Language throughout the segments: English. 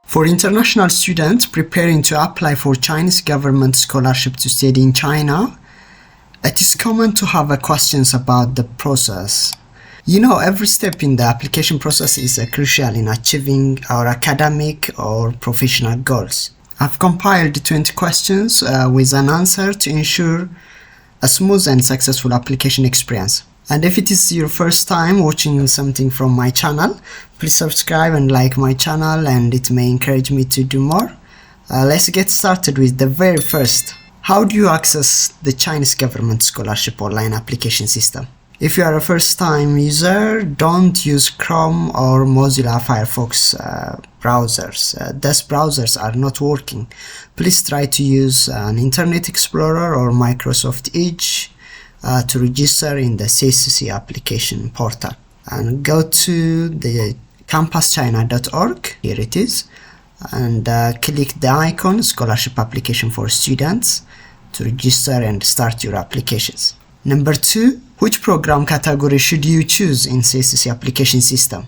For international students preparing to apply for Chinese government scholarship to study in China, it is common to have questions about the process. You know, every step in the application process is crucial in achieving our academic or professional goals. I've compiled 20 questions with an answer to ensure a smooth and successful application experience. And if it is your first time watching something from my channel, please subscribe and like my channel, and it may encourage me to do more. Let's get started with the very first. How do you access the Chinese government scholarship online application system? If you are a first-time user, don't use Chrome or Mozilla Firefox browsers. These browsers are not working. Please try to use an Internet Explorer or Microsoft Edge to register in the CSC application portal. And go to the campuschina.org, here it is, and click the icon Scholarship Application for Students to register and start your applications. Number 2, which program category should you choose in CSC application system?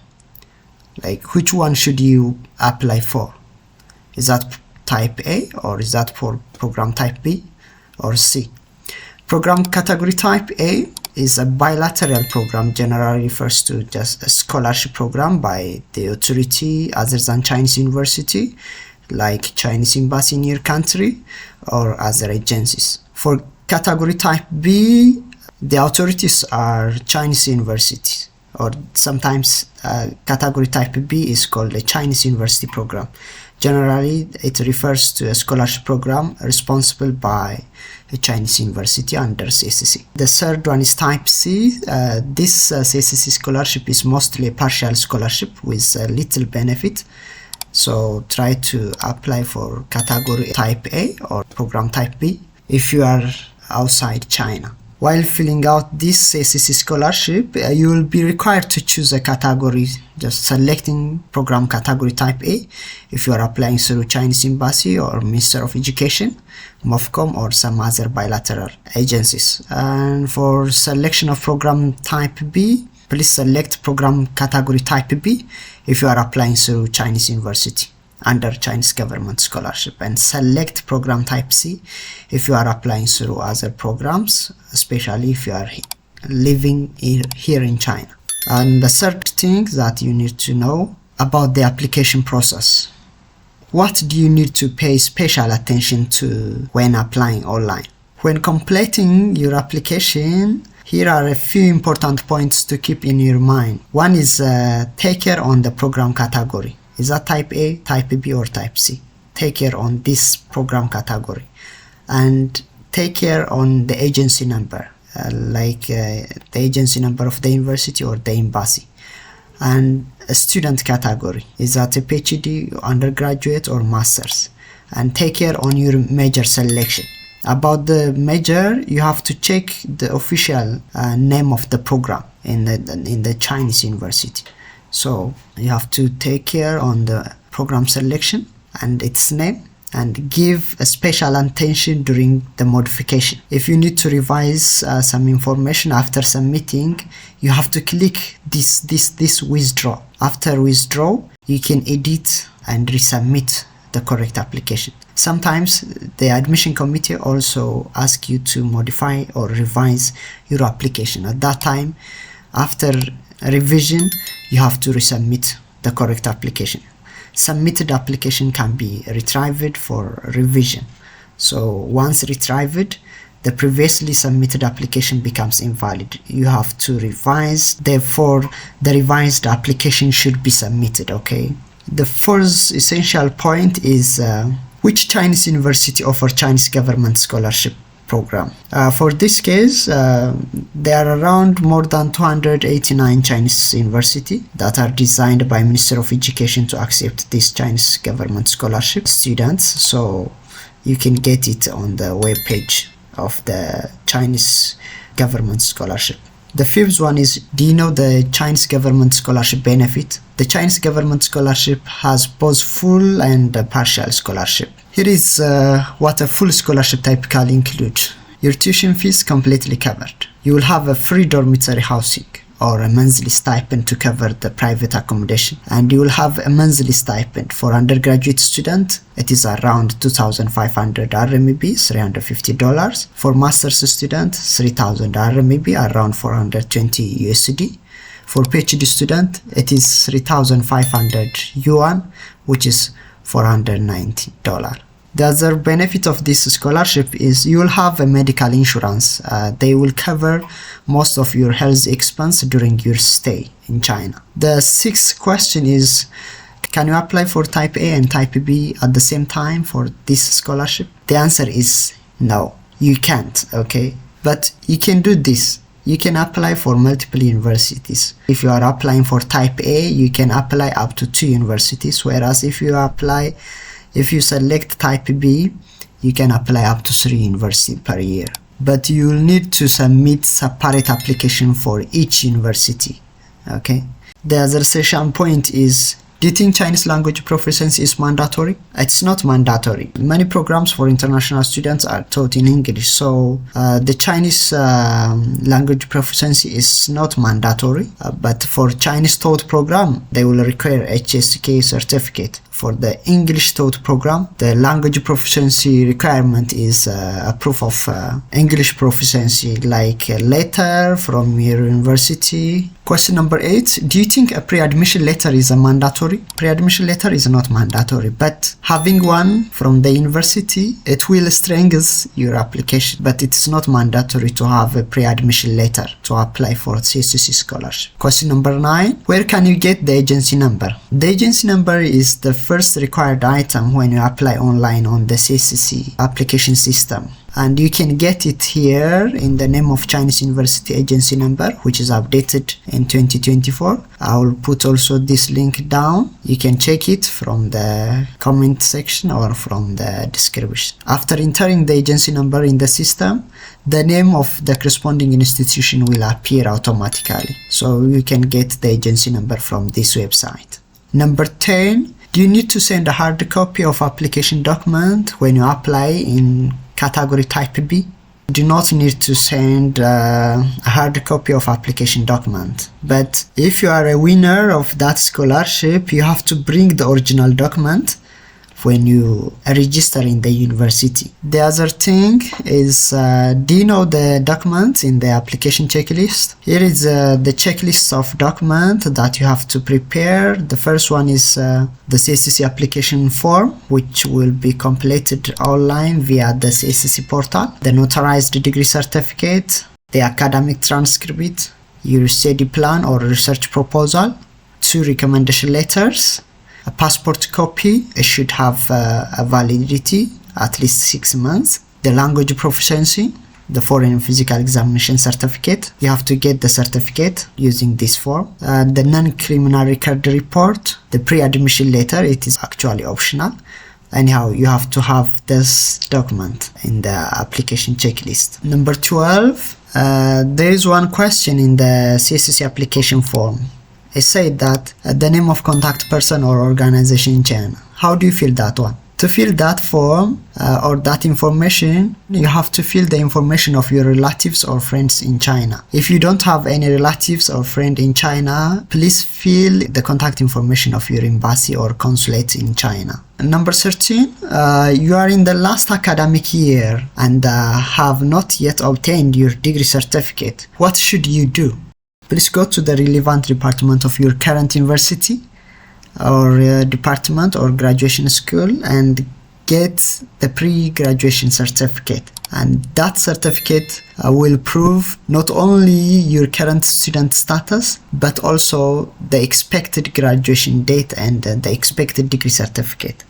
Like, which one should you apply for? Is that type A, or is that for program type B or C? Program category type A is a bilateral program, generally refers to just a scholarship program by the authority other than Chinese university, like Chinese embassy in your country or other agencies. For category type B, the authorities are Chinese universities, or sometimes category type B is called a Chinese university program. Generally, it refers to a scholarship program responsible by a Chinese university under CSC. The third one is type C. This CSC scholarship is mostly a partial scholarship with little benefit. So try to apply for category type A or program type B if you are outside China. While filling out this CSC scholarship, you will be required to choose a category, just selecting program category type A if you are applying through Chinese Embassy or Minister of Education, MOFCOM, or some other bilateral agencies. And for selection of program type B, please select program category type B if you are applying through Chinese University under Chinese government scholarship, and select program type C if you are applying through other programs, especially if you are living here in China. And the third thing that you need to know about the application process. What do you need to pay special attention to when applying online? When completing your application, here are a few important points to keep in your mind. One is take care on the program category. Is that type A, type B, or type C? Take care on this program category. And take care on the agency number, like the agency number of the university or the embassy. And a student category. Is that a PhD, undergraduate, or master's? And take care on your major selection. About the major, you have to check the official name of the program in the Chinese university. So you have to take care on the program selection and its name, and give a special attention during the modification. If you need to revise some information after submitting, you have to click this withdraw. After withdraw, you can edit and resubmit the correct application. Sometimes the admission committee also asks you to modify or revise your application. At that time, after revision, you have to resubmit the correct application. Submitted application can be retrieved for revision. So once retrieved, the previously submitted application becomes invalid. You have to revise, therefore the revised application should be submitted, okay? The fourth essential point is which Chinese university offers Chinese government scholarship program. For this case, there are around more than 289 Chinese universities that are designed by Minister of Education to accept this Chinese government scholarship students. So you can get it on the web page of the Chinese government scholarship. The fifth one is, do you know the Chinese government scholarship benefit? The Chinese government scholarship has both full and partial scholarship. Here is what a full scholarship typically includes. Your tuition fees completely covered. You will have a free dormitory housing or a monthly stipend to cover the private accommodation, and you will have a monthly stipend. For undergraduate student, it is around 2,500 RMB, $350. For master's student, 3,000 RMB, around 420 USD. For PhD student, it is 3,500 yuan, which is $490. The other benefit of this scholarship is you will have a medical insurance. They will cover most of your health expense during your stay in China. The sixth question is, can you apply for type A and type B at the same time for this scholarship? The answer is no, you can't, okay? But you can do this. You can apply for multiple universities. If you are applying for type A, you can apply up to 2 universities, whereas if you select type B, you can apply up to 3 universities per year. But you will need to submit separate application for each university, okay? The other session point is, do you think Chinese language proficiency is mandatory? It's not mandatory. Many programs for international students are taught in English, so the Chinese language proficiency is not mandatory. But for Chinese taught program, they will require HSK certificate. For the English taught program, the language proficiency requirement is a proof of English proficiency, like a letter from your university. Question number 8, do you think a pre-admission letter is a mandatory? Pre-admission letter is not mandatory, but having one from the university, it will strengthen your application, but it is not mandatory to have a pre-admission letter to apply for CSC Scholarship. Question number 9, where can you get the agency number? The agency number is the first required item when you apply online on the CSC application system. And you can get it here in the name of Chinese University agency number, which is updated in 2024. I will put also this link down. You can check it from the comment section or from the description. After entering the agency number in the system, the name of the corresponding institution will appear automatically. So you can get the agency number from this website. Number 10, do you need to send a hard copy of application document when you apply in category type B? Do not need to send a hard copy of application document. But if you are a winner of that scholarship, you have to bring the original document when you register in the university. The other thing is, do you know the documents in the application checklist? Here is the checklist of documents that you have to prepare. The first one is the CSC application form, which will be completed online via the CSC portal. The notarized degree certificate, the academic transcript, your study plan or research proposal, 2 recommendation letters, a passport copy. It should have a validity at least 6 months. The language proficiency, the foreign physical examination certificate. You have to get the certificate using this form. The non-criminal record report, the pre-admission letter, it is actually optional. Anyhow, you have to have this document in the application checklist. Number 12, there is one question in the CSC application form. It said that the name of contact person or organization in China. How do you fill that one? To fill that form or that information, you have to fill the information of your relatives or friends in China. If you don't have any relatives or friend in China, please fill the contact information of your embassy or consulate in China. Number 13, you are in the last academic year and have not yet obtained your degree certificate. What should you do? Please go to the relevant department of your current university or department or graduation school and get the pre-graduation certificate. And that certificate will prove not only your current student status, but also the expected graduation date and the expected degree certificate.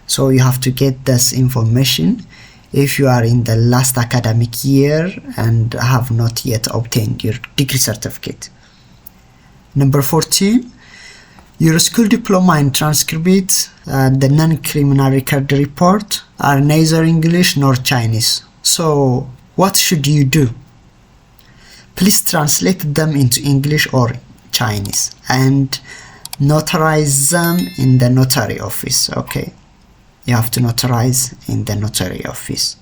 So you have to get this information if you are in the last academic year and have not yet obtained your degree certificate. Number 14, your school diploma and transcript, the non-criminal record report are neither English nor Chinese. So what should you do? Please translate them into English or Chinese and notarize them in the notary office, okay? You have to notarize in the notary office.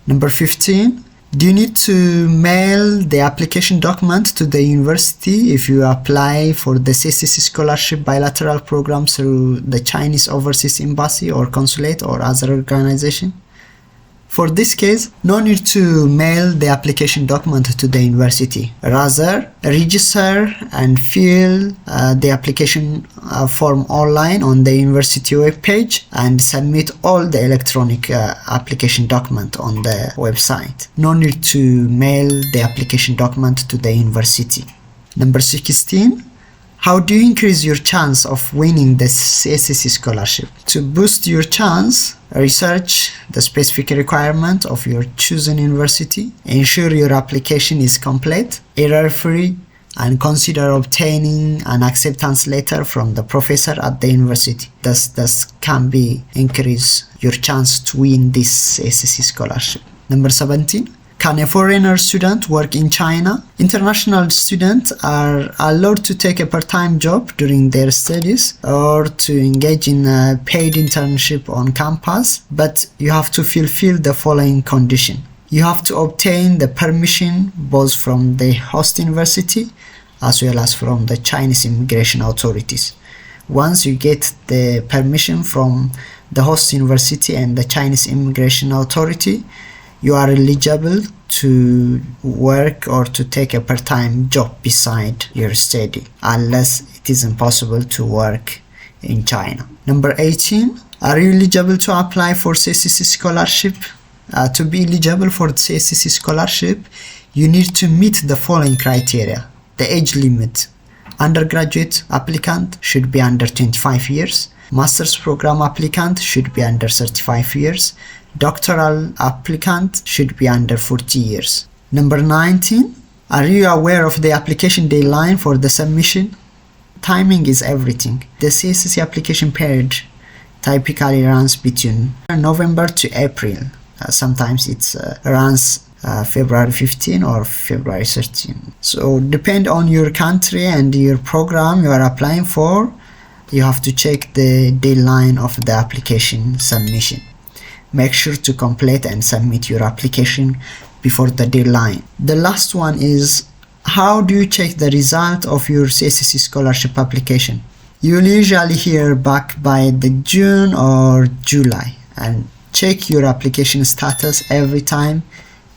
Number 15, Do you need to mail the application document to the university if you apply for the CSC Scholarship bilateral program through the Chinese Overseas Embassy or Consulate or other organization? For this case, no need to mail the application document to the university. Rather, register and fill the application form online on the university webpage and submit all the electronic application document on the website. No need to mail the application document to the university. Number 16. How do you increase your chance of winning the CSC scholarship? To boost your chance, research the specific requirement of your chosen university, ensure your application is complete, error-free, and consider obtaining an acceptance letter from the professor at the university. This can be increase your chance to win this CSC scholarship. Number 17. Can a foreigner student work in China? International students are allowed to take a part-time job during their studies or to engage in a paid internship on campus, but you have to fulfill the following condition. You have to obtain the permission both from the host university as well as from the Chinese immigration authorities. Once you get the permission from the host university and the Chinese immigration authority, you are eligible to work or to take a part-time job beside your study, unless it is impossible to work in China. Number 18. Are you eligible to apply for CSC Scholarship? To be eligible for the CSC Scholarship, you need to meet the following criteria. The age limit. Undergraduate applicant should be under 25 years. Master's program applicant should be under 35 years. Doctoral applicant should be under 40 years. Number 19. Are you aware of the application deadline for the submission? Timing is everything. The CSC application period typically runs between November to April. Sometimes it runs February 15 or February 13. So depend on your country and your program you are applying for, you have to check the deadline of the application submission. Make sure to complete and submit your application before the deadline. The last one is, how do you check the result of your CSC scholarship application? You will usually hear back by the June or July, and check your application status every time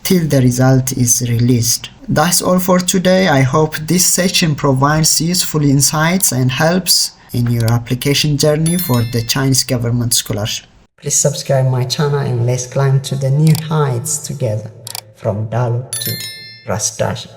till the result is released. That's all for today. I hope this section provides useful insights and helps in your application journey for the Chinese government scholarship. Please subscribe my channel and let's climb to the new heights together, from Dalu to Rastashi.